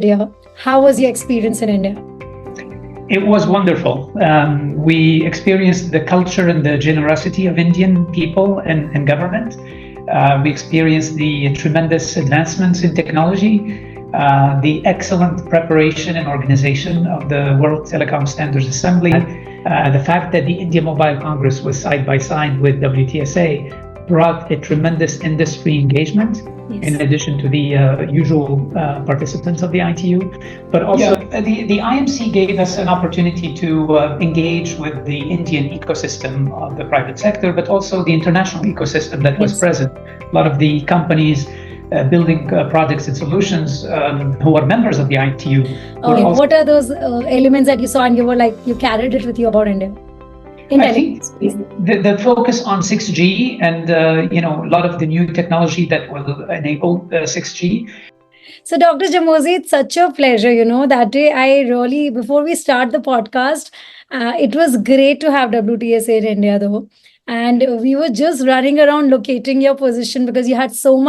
India. How was your experience in India? It was wonderful. We experienced the culture and the generosity of Indian people and government. We experienced the tremendous advancements in technology, the excellent preparation and organization of the World Telecom Standards Assembly, the fact that the India Mobile Congress was side by side with WTSA brought a tremendous industry engagement. Yes. In addition to the usual participants of the ITU. But also the IMC gave us an opportunity to engage with the Indian ecosystem of the private sector, but also the international ecosystem that was present. A lot of the companies building products and solutions who are members of the ITU. Okay, what are those elements that you saw and you were like, you carried it with you about India? I think the focus on 6G and a lot of the new technology that will enable 6G. So Dr. Jamoussi, it's such a pleasure, that day before we start the podcast, it was great to have WTSA in India though. And we were just running around locating your position because you had so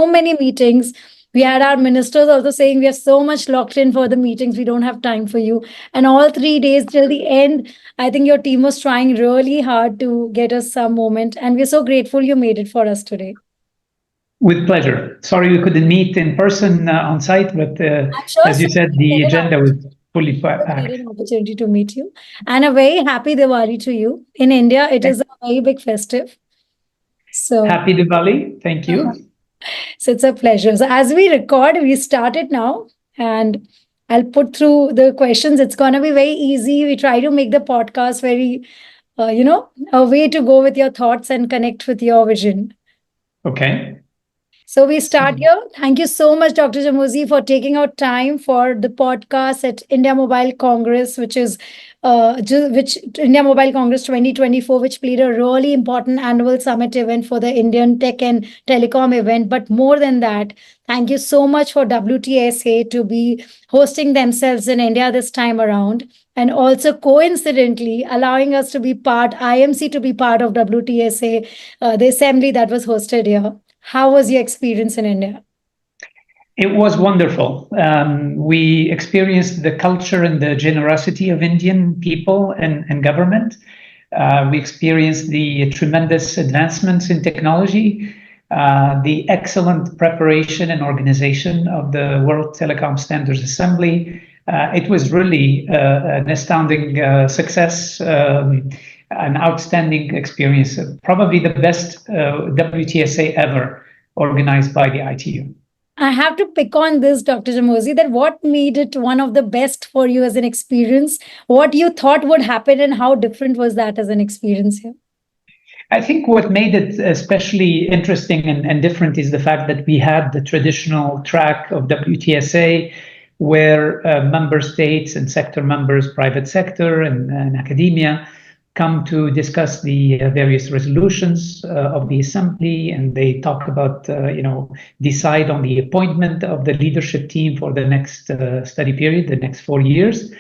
many meetings. We had our ministers also saying we are so much locked in for the meetings. We don't have time for you. And all 3 days till the end, I think your team was trying really hard to get us some moment. And we're so grateful you made it for us today. With pleasure. Sorry we couldn't meet in person on site, but as you said, the agenda was fully packed. An opportunity to meet you. And a very happy Diwali to you. In India, it is a very big festive. So happy Diwali. Thank you. So it's a pleasure. So as we record, we started now and I'll put through the questions. It's going to be very easy. We try to make the podcast very, a way to go with your thoughts and connect with your vision. Okay. So we start here. Thank you so much, Dr. Jamoussi, for taking out time for the podcast at India Mobile Congress, which India Mobile Congress 2024, which played a really important annual summit event for the Indian tech and telecom event. But more than that, thank you so much for WTSA to be hosting themselves in India this time around. And also coincidentally allowing us to be IMC to be part of WTSA, the assembly that was hosted here. How was your experience in India? It was wonderful. We experienced the culture and the generosity of Indian people and government. We experienced the tremendous advancements in technology, the excellent preparation and organization of the World Telecom Standards Assembly. It was really an astounding success. An outstanding experience, probably the best WTSA ever organized by the ITU. I have to pick on this, Dr. Jamoussi, that what made it one of the best for you as an experience? What you thought would happen and how different was that as an experience here? I think what made it especially interesting and different is the fact that we had the traditional track of WTSA where member states and sector members, private sector and academia, come to discuss the various resolutions of the assembly, and they talk about, decide on the appointment of the leadership team for the next study period, the next 4 years.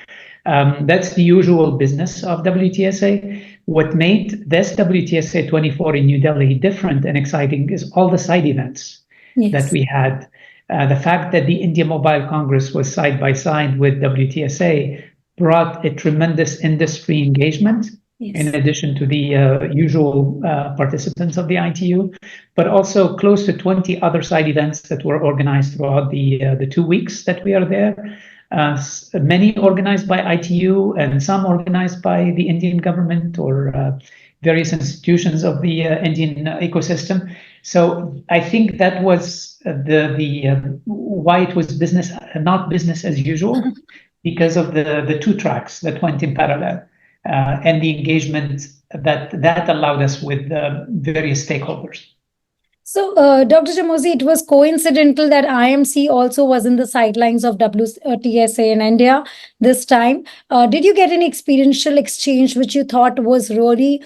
That's the usual business of WTSA. What made this WTSA 24 in New Delhi different and exciting is all the side events that we had. The fact that the India Mobile Congress was side by side with WTSA brought a tremendous industry engagement. In addition to the usual participants of the ITU, but also close to 20 other side events that were organized throughout the 2 weeks that we are there. Many organized by ITU and some organized by the Indian government or various institutions of the Indian ecosystem. So I think that was why it was not business as usual, because of the two tracks that went in parallel. And the engagement that allowed us with various stakeholders. So, Dr. Jamoussi, it was coincidental that IMC also was in the sidelines of WTSA in India this time. Did you get any experiential exchange which you thought was really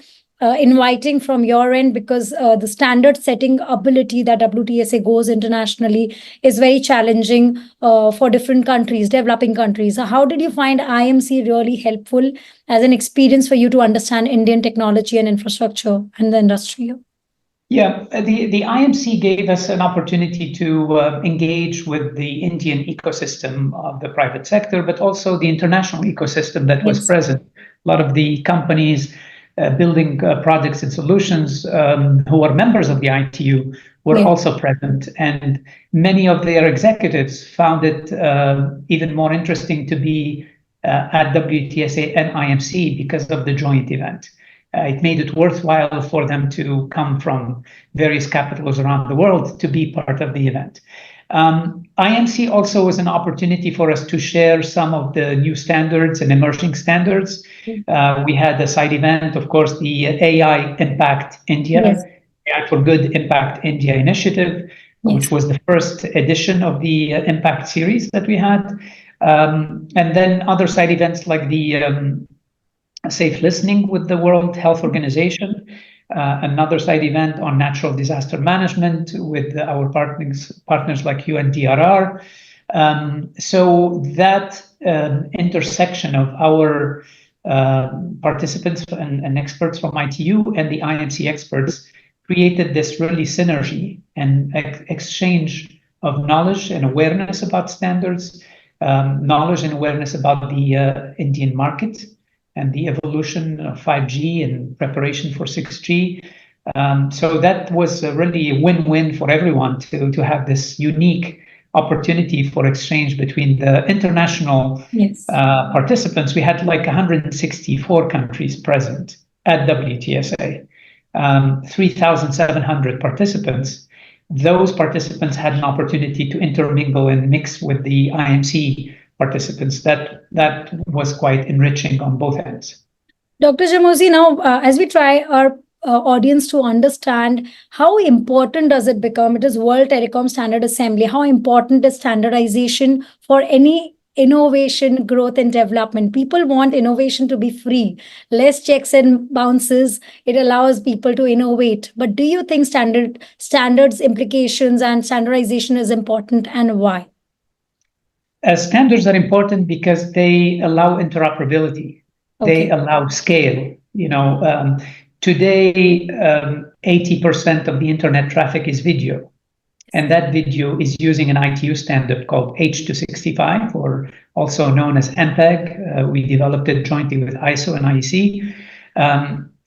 inviting from your end, because the standard setting ability that WTSA goes internationally is very challenging for different countries, developing countries. So how did you find IMC really helpful as an experience for you to understand Indian technology and infrastructure and the industry? Yeah, the IMC gave us an opportunity to engage with the Indian ecosystem of the private sector, but also the international ecosystem that was Yes. present. A lot of the companies building products and solutions who are members of the ITU were Yes. also present. And many of their executives found it even more interesting to be at WTSA and IMC because of the joint event. It made it worthwhile for them to come from various capitals around the world to be part of the event. IMC also was an opportunity for us to share some of the new standards and emerging standards. We had a side event, of course, the AI Impact Yes. India, AI for Good Impact India initiative, which Yes. was the first edition of the Impact series that we had. And then other side events like the Safe Listening with the World Health Organization, another side event on natural disaster management with our partners like UNDRR. So that intersection of our participants and experts from ITU and the IMC experts created this really synergy and exchange of knowledge and awareness about standards, knowledge and awareness about the Indian market and the evolution of 5G and preparation for 6G. So that was really a win-win for everyone to have this unique opportunity for exchange between the international participants. We had like 164 countries present at WTSA, 3,700 participants. Those participants had an opportunity to intermingle and mix with the IMC participants. That was quite enriching on both ends. Dr. Jamoussi, now as we try our audience to understand how important does it become, it is World Telecom Standard Assembly, how important is standardization for any innovation, growth and development? People want innovation to be free, less checks and bounces. It allows people to innovate. But do you think standards implications and standardization is important, and why? Standards are important because they allow interoperability. They allow scale. Today, 80% of the internet traffic is video. And that video is using an ITU standard called H265, or also known as MPEG. We developed it jointly with ISO and IEC.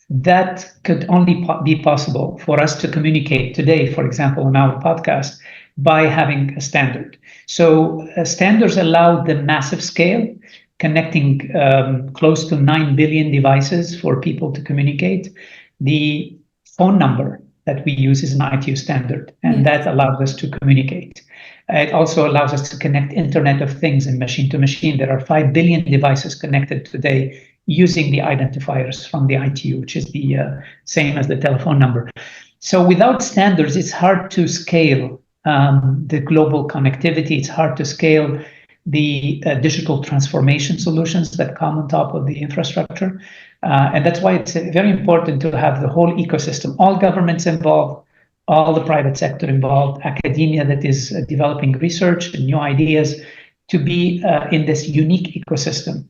That could only be possible for us to communicate today, for example, on our podcast, by having a standard. So standards allow the massive scale, connecting close to 9 billion devices for people to communicate. The phone number that we use is an ITU standard, and that allows us to communicate. It also allows us to connect Internet of Things and machine to machine. There are 5 billion devices connected today using the identifiers from the ITU, which is the same as the telephone number. So without standards, it's hard to scale the global connectivity. It's hard to scale the digital transformation solutions that come on top of the infrastructure. And that's why it's very important to have the whole ecosystem, all governments involved, all the private sector involved, academia that is developing research and new ideas, to be in this unique ecosystem.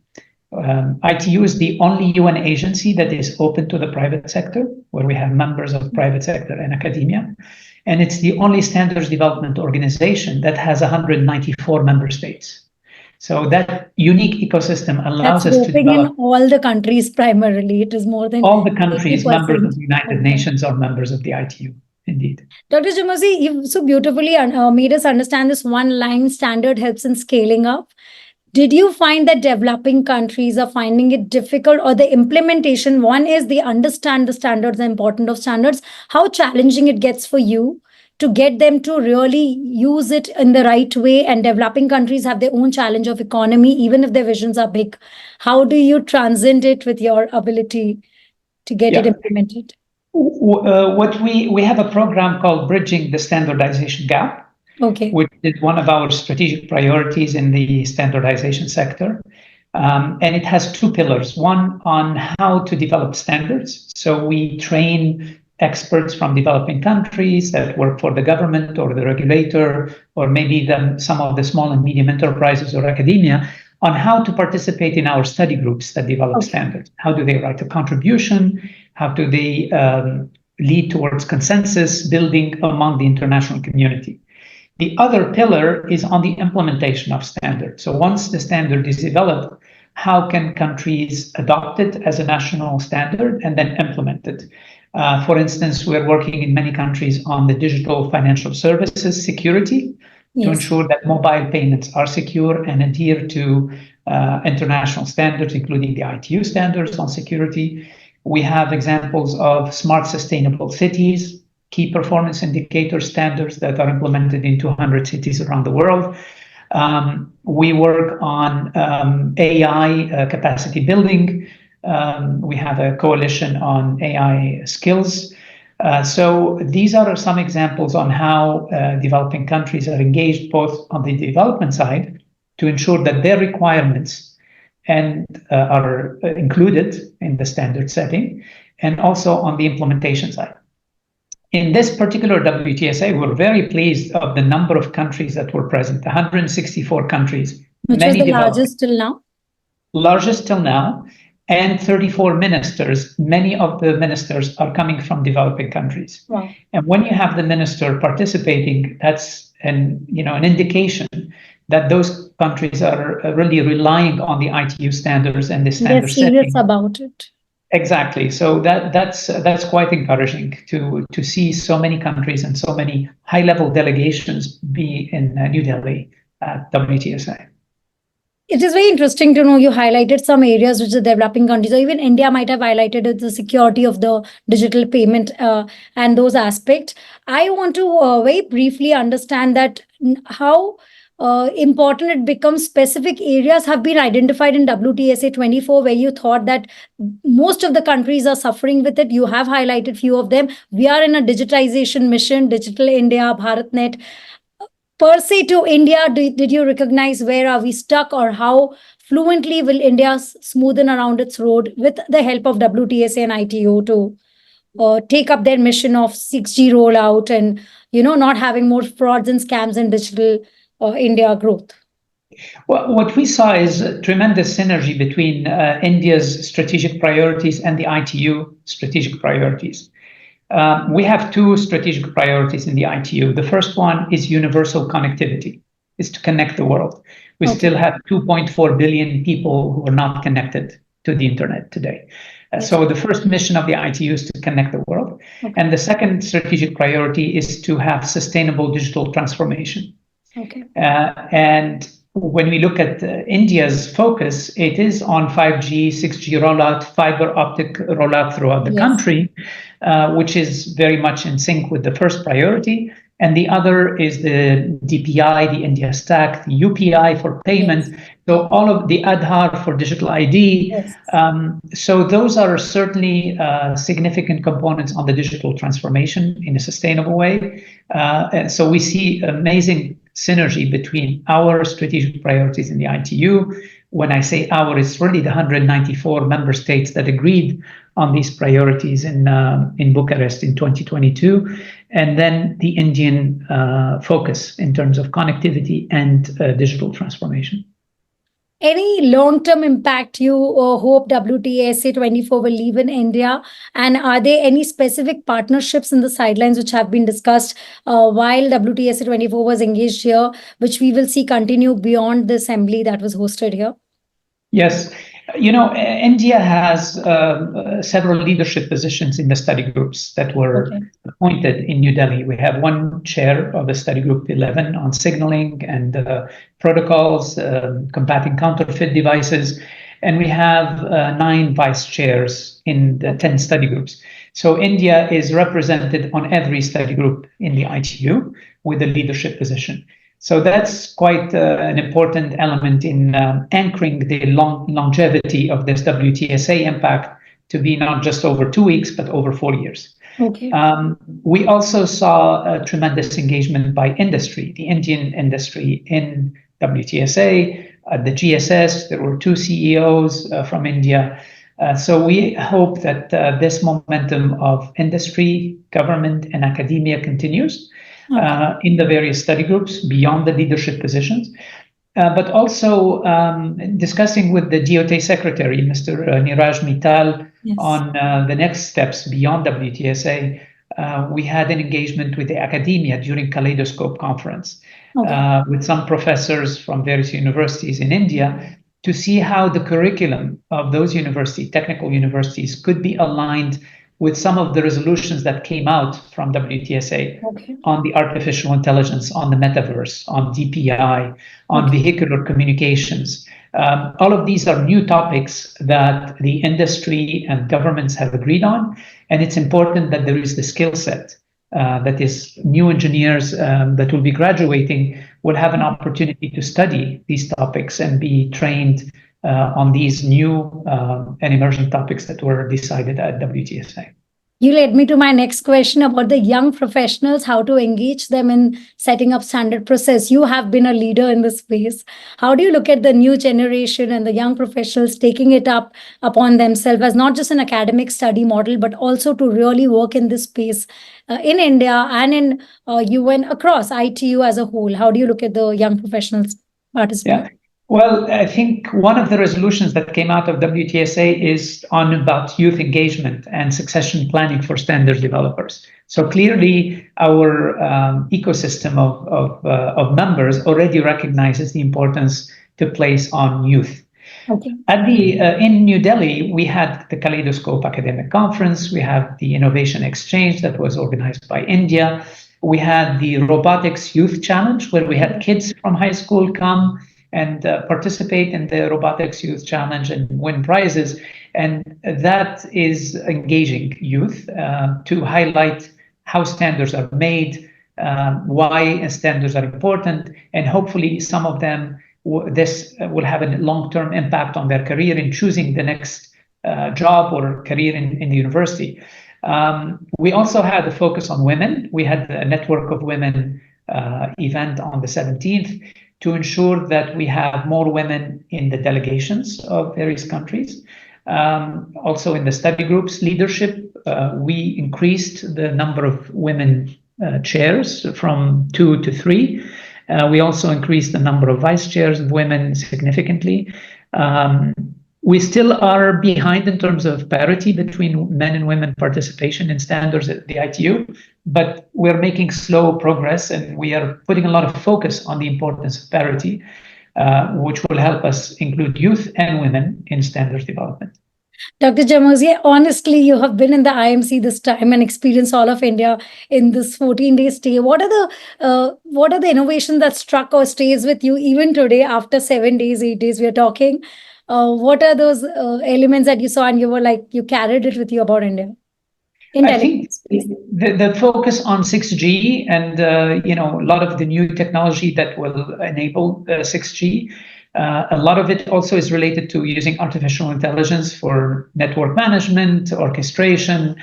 ITU is the only UN agency that is open to the private sector, where we have members of private sector and academia. And it's the only standards development organization that has 194 member states. So that unique ecosystem allows us to develop. In all the countries, primarily, it is more than all the countries 80%. Members of the United Nations are members of the ITU. Indeed. Dr. Jamoussi, you so beautifully made us understand this one line standard helps in scaling up. Did you find that developing countries are finding it difficult, or the implementation? One is they understand the standards, the importance of standards, how challenging it gets for you to get them to really use it in the right way. And developing countries have their own challenge of economy, even if their visions are big. How do you transcend it with your ability to get it implemented? What we have a program called Bridging the Standardization Gap. Which is one of our strategic priorities in the standardization sector. And it has two pillars. One on how to develop standards. So we train experts from developing countries that work for the government or the regulator, or maybe some of the small and medium enterprises or academia, on how to participate in our study groups that develop standards. How do they write a contribution? How do they lead towards consensus building among the international community. The other pillar is on the implementation of standards. So once the standard is developed, how can countries adopt it as a national standard and then implement it? For instance, we're working in many countries on the digital financial services security to ensure that mobile payments are secure and adhere to international standards, including the ITU standards on security. We have examples of smart sustainable cities, key performance indicator standards that are implemented in 200 cities around the world. We work on AI capacity building. We have a coalition on AI skills. So these are some examples on how developing countries are engaged both on the development side to ensure that their requirements are included in the standard setting, and also on the implementation side. In this particular WTSA, we're very pleased of the number of countries that were present, 164 countries. Which was the largest till now? Largest till now, and 34 ministers. Many of the ministers are coming from developing countries. Wow. And when you have the minister participating, that's an indication that those countries are really relying on the ITU standards and the standard setting. They're serious about it. Exactly. So that's quite encouraging to see so many countries and so many high-level delegations be in New Delhi at WTSA. It is very interesting to know you highlighted some areas which the developing countries, or even India might have highlighted the security of the digital payment and those aspects. I want to very briefly understand that how important it becomes. Specific areas have been identified in WTSA 24 where you thought that most of the countries are suffering with it. You have highlighted few of them. We are in a digitization mission, Digital India, BharatNet. Per se to India, did you recognize where are we stuck, or how fluently will India smoothen around its road with the help of WTSA and ITU to take up their mission of 6G rollout and not having more frauds and scams in digital India growth? Well, what we saw is a tremendous synergy between India's strategic priorities and the ITU strategic priorities. We have two strategic priorities in the ITU. The first one is universal connectivity, is to connect the world. We still have 2.4 billion people who are not connected to the internet today. So the first mission of the ITU is to connect the world. And the second strategic priority is to have sustainable digital transformation. And when we look at India's focus, it is on 5G, 6G rollout, fiber optic rollout throughout the country, which is very much in sync with the first priority. And the other is the DPI, the India Stack, the UPI for payment. So all of the Aadhaar for digital ID. So those are certainly significant components on the digital transformation in a sustainable way. So we see amazing synergy between our strategic priorities in the ITU. When I say our, it's really the 194 member states that agreed on these priorities in Bucharest in 2022, and then the Indian focus in terms of connectivity and digital transformation. Any long-term impact you hope WTSA 24 will leave in India? And are there any specific partnerships in the sidelines which have been discussed while WTSA 24 was engaged here, which we will see continue beyond the assembly that was hosted here? Yes. India has several leadership positions in the study groups that were appointed in New Delhi. We have one chair of the study group 11 on signaling and protocols, combating counterfeit devices. And we have 9 vice chairs in the 10 study groups. So India is represented on every study group in the ITU with a leadership position. So that's quite an important element in anchoring the longevity of this WTSA impact to be not just over 2 weeks, but over 4 years. We also saw a tremendous engagement by industry, the Indian industry in WTSA. At the GSS, there were 2 CEOs from India. So we hope that this momentum of industry, government, and academia continues. In the various study groups beyond the leadership positions, but also discussing with the DOT Secretary, Mr. Niraj Mittal, on the next steps beyond WTSA. we had an engagement with the academia during Kaleidoscope conference with some professors from various universities in India to see how the curriculum of those technical universities, could be aligned with some of the resolutions that came out from WTSA on the artificial intelligence, on the metaverse, on DPI, on vehicular communications. All of these are new topics that the industry and governments have agreed on, and it's important that there is the skill set. That is, new engineers that will be graduating will have an opportunity to study these topics and be trained on these new and emerging topics that were decided at WTSA. You led me to my next question about the young professionals, how to engage them in setting up standard process. You have been a leader in this space. How do you look at the new generation and the young professionals taking it upon themselves as not just an academic study model, but also to really work in this space in India and in UN across ITU as a whole? How do you look at the young professionals participating? Yeah. Well, I think one of the resolutions that came out of WTSA is on about youth engagement and succession planning for standards developers. So clearly, our ecosystem of members already recognizes the importance to place on youth. In New Delhi, we had the Kaleidoscope Academic Conference. We have the Innovation Exchange that was organized by India. We had the Robotics Youth Challenge, where we had kids from high school come and participate in the Robotics Youth Challenge and win prizes. And that is engaging youth to highlight how standards are made, why standards are important, and hopefully some of them, this will have a long-term impact on their career in choosing the next job or career in the university. We also had a focus on women. We had a Network of Women event on the 17th to ensure that we have more women in the delegations of various countries. Also in the study groups leadership, we increased the number of women chairs from 2 to 3. We also increased the number of vice chairs of women significantly. We still are behind in terms of parity between men and women participation in standards at the ITU, but we're making slow progress, and we are putting a lot of focus on the importance of parity, which will help us include youth and women in standards development. Dr. Jamoussi, honestly, you have been in the IMC this time and experienced all of India in this 14-day stay. What are the innovations that struck or stays with you even today after 7 days, 8 days we are talking? What are those elements that you saw and you were like, you carried it with you about India? I think the focus on 6G and a lot of the new technology that will enable 6G, a lot of it also is related to using artificial intelligence for network management, orchestration.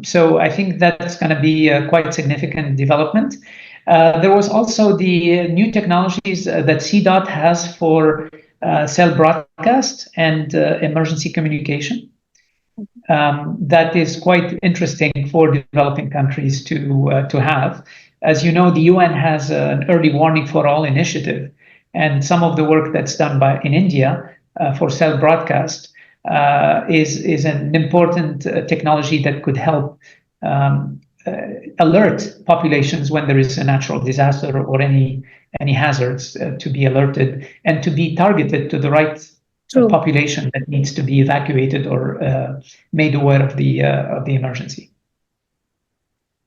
So I think that's going to be a quite significant development. There was also the new technologies that CDOT has for cell broadcast and emergency communication. That is quite interesting for developing countries to have. As you know, the UN has an early warning for all initiative, and some of the work that's done in India for cell broadcast is an important technology that could help alert populations when there is a natural disaster or any hazards to be alerted and to be targeted to the right population that needs to be evacuated or made aware of the emergency.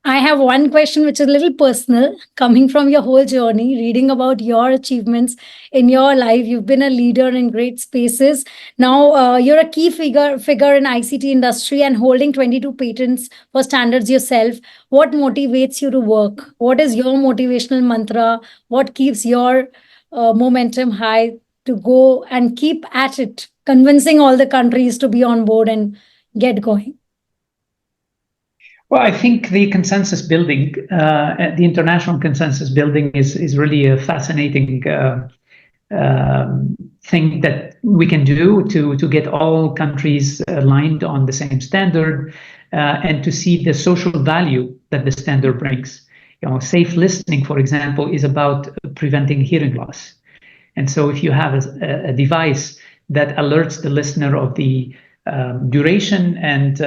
I have one question which is a little personal, coming from your whole journey, reading about your achievements in your life. You've been a leader in great spaces. Now you're a key figure in ICT industry and holding 22 patents for standards yourself. What motivates you to work? What is your motivational mantra? What keeps your momentum high to go and keep at it, convincing all the countries to be on board and get going? Well, I think the consensus building, the international consensus building is really a fascinating thing that we can do to get all countries aligned on the same standard and to see the social value that the standard brings. Safe listening, for example, is about preventing hearing loss. And so if you have a device that alerts the listener of the duration and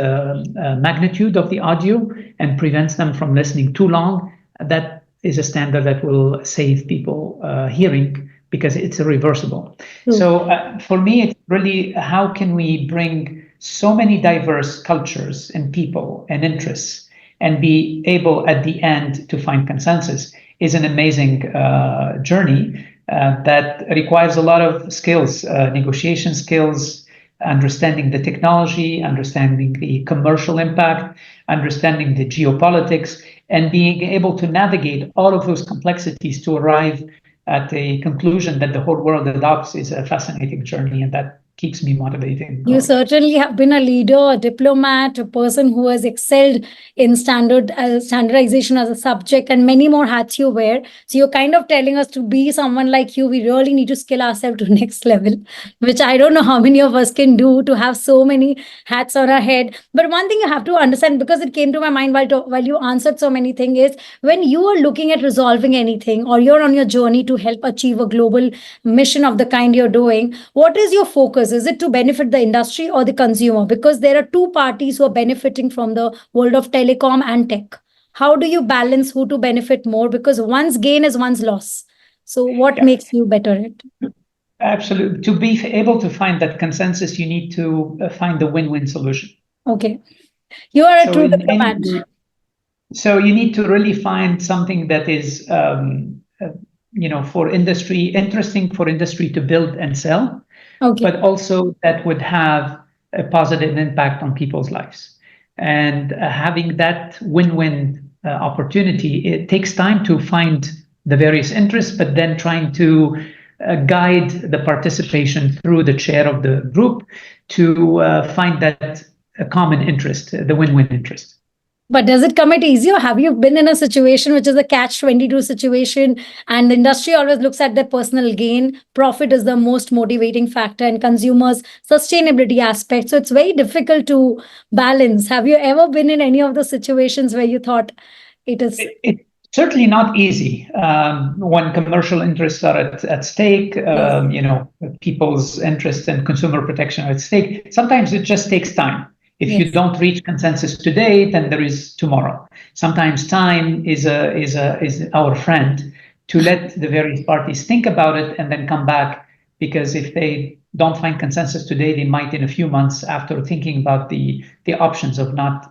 magnitude of the audio and prevents them from listening too long. That is a standard that will save people hearing because it's reversible. So for me, it's really how can we bring so many diverse cultures and people and interests and be able at the end to find consensus is an amazing journey that requires a lot of skills, negotiation skills, understanding the technology, understanding the commercial impact, understanding the geopolitics, and being able to navigate all of those complexities to arrive at a conclusion that the whole world adopts is a fascinating journey, and that keeps me motivated. You certainly have been a leader, a diplomat, a person who has excelled in standardization as a subject, and many more hats you wear. So you're kind of telling us to be someone like you, we really need to skill ourselves to next level, which I don't know how many of us can do to have so many hats on our head. But one thing you have to understand, because it came to my mind while you answered so many things, is when you are looking at resolving anything or you're on your journey to help achieve a global mission of the kind you're doing, what is your focus? Is it to benefit the industry or the consumer? Because there are two parties who are benefiting from the world of telecom and tech. How do you balance who to benefit more? Because one's gain is one's loss. So what makes you better at it? Absolutely. To be able to find that consensus, you need to find the win-win solution. Okay. You are a true diplomat. So you need to really find something that is, for industry, interesting for industry to build and sell, but also that would have a positive impact on people's lives. And having that win-win opportunity, it takes time to find the various interests, but then trying to guide the participation through the chair of the group to find that a common interest, the win-win interest. But does it come at easy, or have you been in a situation which is a catch-22 situation and the industry always looks at their personal gain? Profit is the most motivating factor and consumers' sustainability aspect. So it's very difficult to balance. Have you ever been in any of the situations where you thought it is? It's certainly not easy when commercial interests are at stake, people's interests and consumer protection are at stake. Sometimes it just takes time. If you don't reach consensus today, then there is tomorrow. Sometimes time is our friend to let the various parties think about it and then come back, because if they don't find consensus today, they might in a few months after thinking about the options of not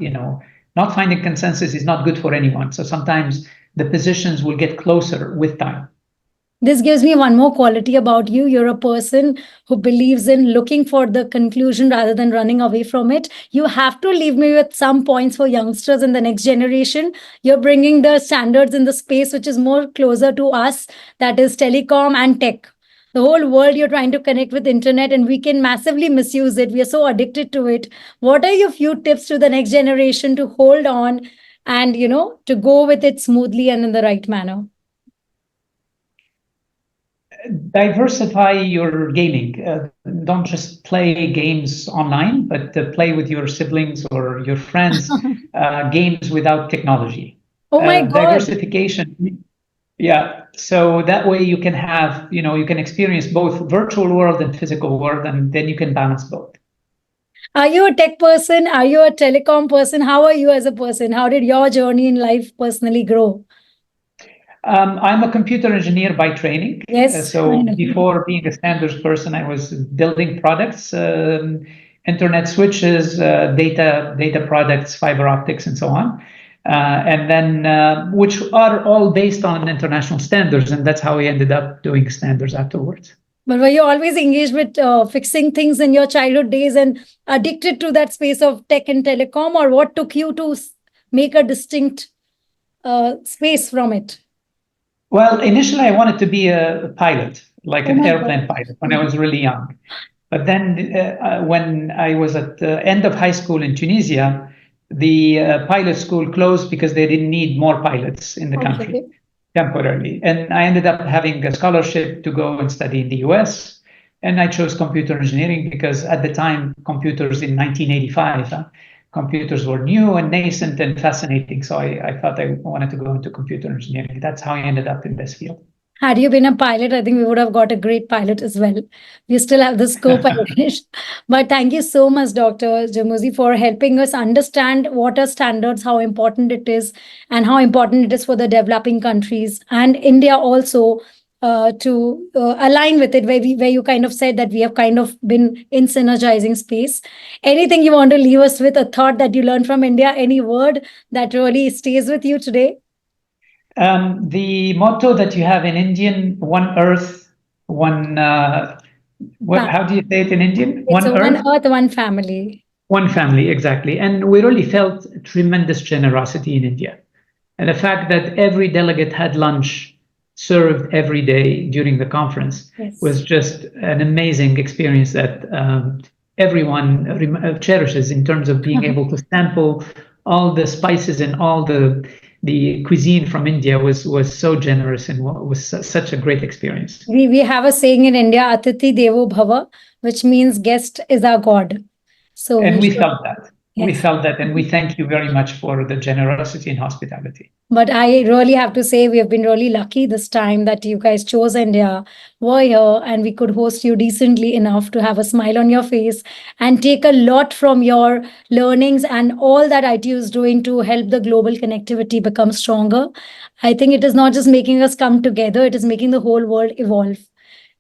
finding consensus is not good for anyone. So sometimes the positions will get closer with time. This gives me one more quality about you. You're a person who believes in looking for the conclusion rather than running away from it. You have to leave me with some points for youngsters in the next generation. You're bringing the standards in the space which is more closer to us, that is telecom and tech. The whole world you're trying to connect with internet, and we can massively misuse it. We are so addicted to it. What are your few tips to the next generation to hold on and, to go with it smoothly and in the right manner? Diversify your gaming. Don't just play games online, but play with your siblings or your friends, games without technology. Oh my God. Diversification. Yeah. So that way you can have, you can experience both virtual world and physical world, and then you can balance both. Are you a tech person? Are you a telecom person? How are you as a person? How did your journey in life personally grow? I'm a computer engineer by training. Yes. So before being a standards person, I was building products, internet switches, data products, fiber optics, and so on. And then, which are all based on international standards. And that's how we ended up doing standards afterwards. But were you always engaged with fixing things in your childhood days and addicted to that space of tech and telecom? Or what took you to make a distinct space from it? Well, initially, I wanted to be a pilot, like an airplane pilot, when I was really young. But then when I was at the end of high school in Tunisia, the pilot school closed because they didn't need more pilots in the country temporarily. And I ended up having a scholarship to go and study in the US. And I chose computer engineering because at the time, computers in 1985, computers were new and nascent and fascinating. So I thought I wanted to go into computer engineering. That's how I ended up in this field. Had you been a pilot, I think we would have got a great pilot as well. We still have the scope, I wish. But thank you so much, Dr. Jamusi, for helping us understand what are standards, how important it is, and how important it is for the developing countries and India also to align with it, where you kind of said that we have kind of been in synergizing space. Anything you want to leave us with, a thought that you learned from India, any word that really stays with you today? The motto that you have in Indian, one earth, one, how do you say it in Indian? It's One a one earth, earth, one family. one family, exactly. And we really felt tremendous generosity in India. And the fact that every delegate had lunch served every day during the conference was just an amazing experience that everyone cherishes in terms of being able to sample all the spices and all the cuisine from India was so generous and was such a great experience. We have a saying in India, Atiti Devo Bhava, which means guest is our God. So And we felt that. We Yes. felt that, and we thank you very much for the generosity and hospitality. But I really have to say, we have been really lucky this time that you guys chose India, were here, and we could host you decently enough to have a smile on your face and take a lot from your learnings and all that ITU is doing to help the global connectivity become stronger. I think it is not just making us come together, it is making the whole world evolve.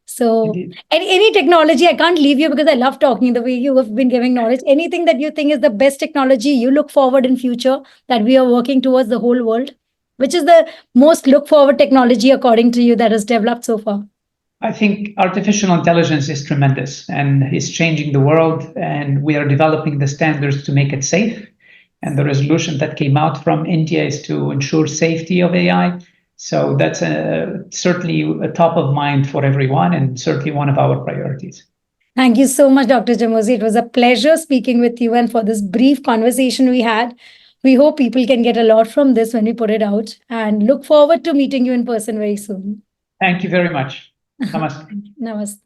So, any technology, I can't leave you because I love talking the way you have been giving knowledge. Anything that you think is the best technology you look forward in future that we are working towards the whole world? Which is the most look forward technology according to you that has developed so far? I think artificial intelligence is tremendous and is changing the world, and we are developing the standards to make it safe. And the resolution that came out from India is to ensure safety of AI. So that's certainly a top of mind for everyone and certainly one of our priorities. Thank you so much, Dr. Jamosi. It was a pleasure speaking with you and for this brief conversation we had. We hope people can get a lot from this when we put it out and look forward to meeting you in person very soon. Thank you very much. Namaste. Namaste.